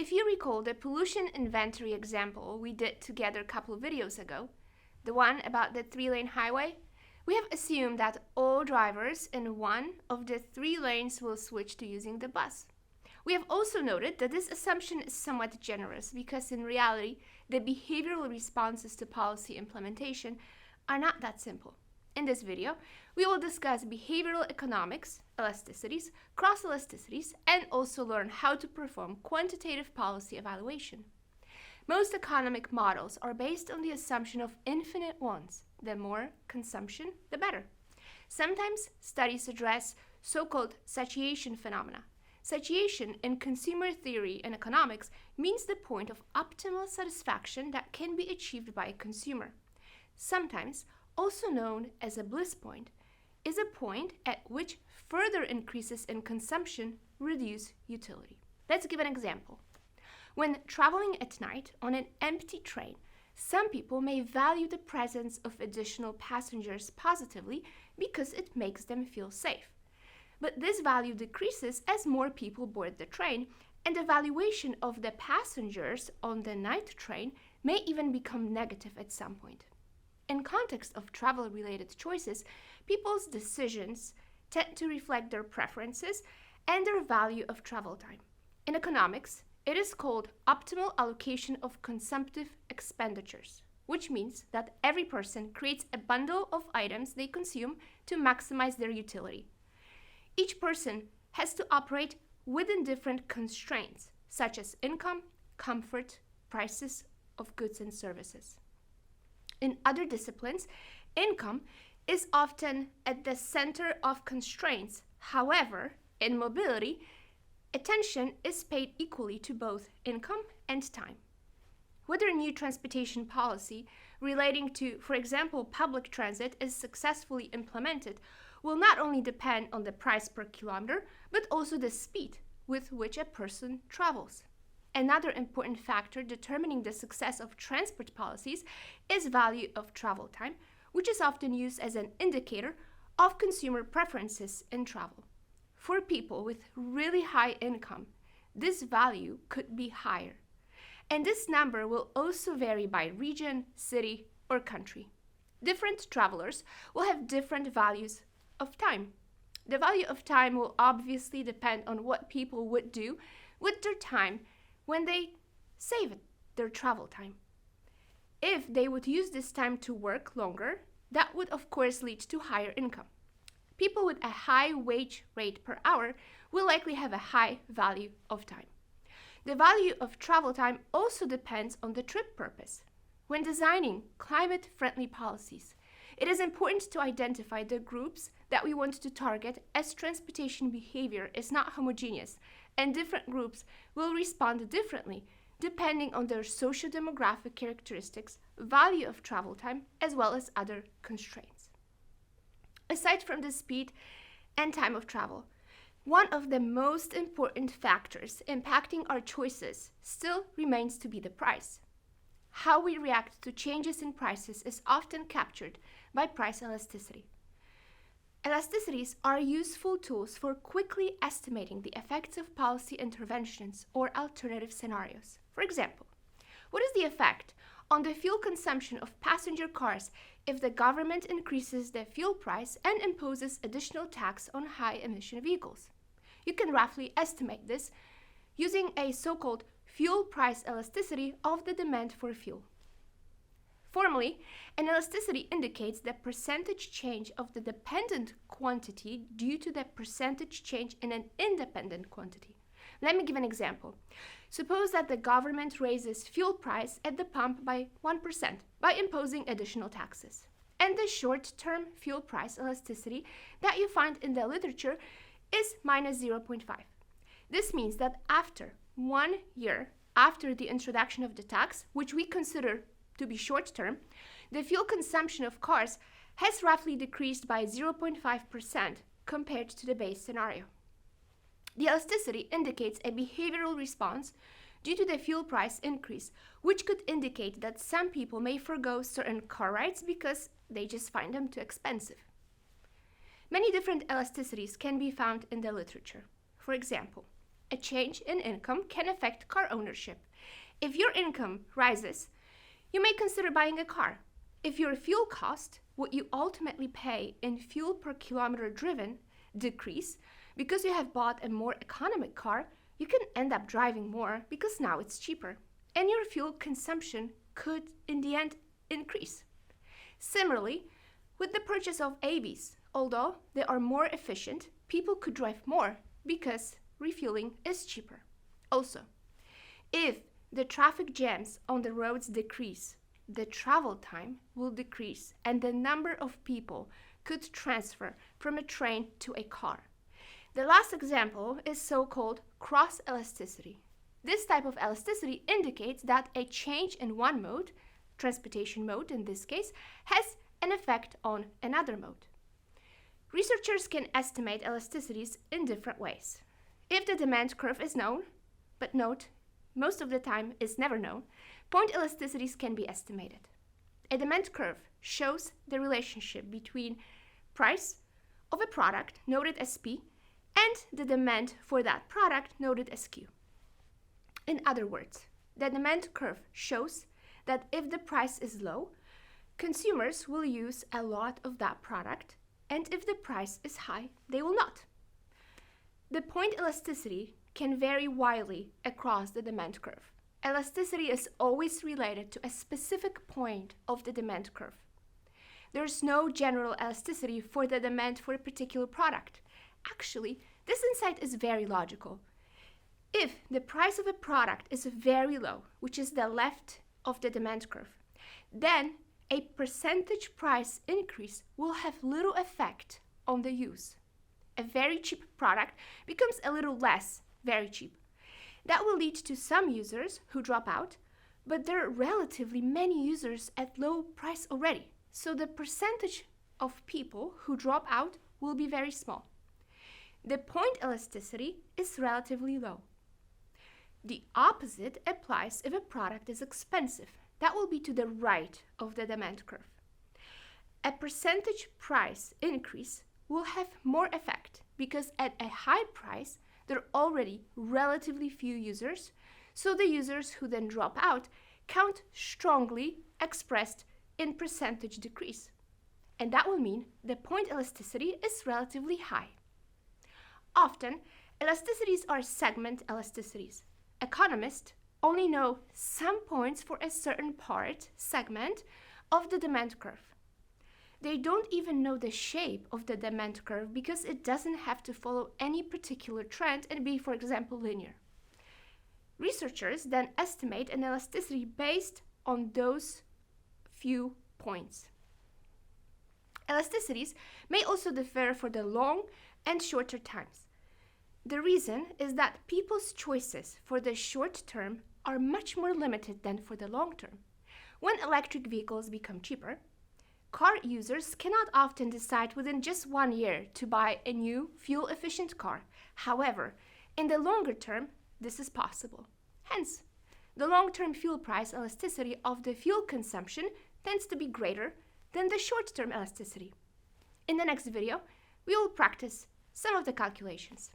If you recall the pollution inventory example we did together a couple of videos ago, the one about the 3-lane highway, we have assumed that all drivers in one of the 3 lanes will switch to using the bus. We have also noted that this assumption is somewhat generous because in reality, the behavioral responses to policy implementation are not that simple. In this video, we will discuss behavioral economics, elasticities, cross-elasticities, and also learn how to perform quantitative policy evaluation. Most economic models are based on the assumption of infinite wants. The more consumption, the better. Sometimes studies address so-called satiation phenomena. Satiation in consumer theory and economics means the point of optimal satisfaction that can be achieved by a consumer. Sometimes, also known as a bliss point, is a point at which further increases in consumption reduce utility. Let's give an example. When traveling at night on an empty train, some people may value the presence of additional passengers positively because it makes them feel safe. But this value decreases as more people board the train, and the valuation of the passengers on the night train may even become negative at some point. In context of travel-related choices, people's decisions tend to reflect their preferences and their value of travel time. In economics, it is called optimal allocation of consumptive expenditures, which means that every person creates a bundle of items they consume to maximize their utility. Each person has to operate within different constraints, such as income, comfort, prices of goods and services. In other disciplines, income is often at the center of constraints. However, in mobility, attention is paid equally to both income and time. Whether new transportation policy relating to, for example, public transit is successfully implemented will not only depend on the price per kilometer, but also the speed with which a person travels. Another important factor determining the success of transport policies is value of travel time, which is often used as an indicator of consumer preferences in travel. For people with really high income, this value could be higher. And this number will also vary by region, city, or country. Different travelers will have different values of time. The value of time will obviously depend on what people would do with their time when they save their travel time. If they would use this time to work longer, that would of course lead to higher income. People with a high wage rate per hour will likely have a high value of time. The value of travel time also depends on the trip purpose. When designing climate-friendly policies, it is important to identify the groups that we want to target, as transportation behavior is not homogeneous, and different groups will respond differently depending on their socio-demographic characteristics, value of travel time, as well as other constraints. Aside from the speed and time of travel, one of the most important factors impacting our choices still remains to be the price. How we react to changes in prices is often captured by price elasticity. Elasticities are useful tools for quickly estimating the effects of policy interventions or alternative scenarios. For example, what is the effect on the fuel consumption of passenger cars if the government increases the fuel price and imposes additional tax on high-emission vehicles? You can roughly estimate this using a so-called fuel price elasticity of the demand for fuel. Formally, an elasticity indicates the percentage change of the dependent quantity due to the percentage change in an independent quantity. Let me give an example. Suppose that the government raises fuel price at the pump by 1% by imposing additional taxes. And the short-term fuel price elasticity that you find in the literature is minus 0.5. This means that after 1 year after the introduction of the tax, which we consider to be short-term, the fuel consumption of cars has roughly decreased by 0.5% compared to the base scenario. The elasticity indicates a behavioral response due to the fuel price increase, which could indicate that some people may forgo certain car rides because they just find them too expensive. Many different elasticities can be found in the literature. For example, a change in income can affect car ownership. If your income rises, you may consider buying a car. If your fuel cost, what you ultimately pay in fuel per kilometer driven, decrease because you have bought a more economic car, you can end up driving more because now it's cheaper, and your fuel consumption could, in the end, increase. Similarly, with the purchase of AVs, although they are more efficient, people could drive more because refueling is cheaper. Also, if the traffic jams on the roads decrease, the travel time will decrease and the number of people could transfer from a train to a car. The last example is so-called cross-elasticity. This type of elasticity indicates that a change in one mode, transportation mode in this case, has an effect on another mode. Researchers can estimate elasticities in different ways. If the demand curve is known, but note, most of the time is never known, point elasticities can be estimated. A demand curve shows the relationship between price of a product, noted as P, and the demand for that product, noted as Q. In other words, the demand curve shows that if the price is low, consumers will use a lot of that product, and if the price is high, they will not. The point elasticity can vary widely across the demand curve. Elasticity is always related to a specific point of the demand curve. There is no general elasticity for the demand for a particular product. Actually, this insight is very logical. If the price of a product is very low, which is the left of the demand curve, then a percentage price increase will have little effect on the use. A very cheap product becomes a little less very cheap. That will lead to some users who drop out, but there are relatively many users at low price already. So the percentage of people who drop out will be very small. The point elasticity is relatively low. The opposite applies if a product is expensive. That will be to the right of the demand curve. A percentage price increase will have more effect because at a high price, there are already relatively few users, so the users who then drop out count strongly expressed in percentage decrease. And that will mean the point elasticity is relatively high. Often, elasticities are segment elasticities. Economists only know some points for a certain segment of the demand curve. They don't even know the shape of the demand curve because it doesn't have to follow any particular trend and be, for example, linear. Researchers then estimate an elasticity based on those few points. Elasticities may also differ for the long and shorter times. The reason is that people's choices for the short term are much more limited than for the long term. When electric vehicles become cheaper, car users cannot often decide within just 1 year to buy a new fuel-efficient car. However, in the longer term, this is possible. Hence, the long-term fuel price elasticity of the fuel consumption tends to be greater than the short-term elasticity. In the next video, we will practice some of the calculations.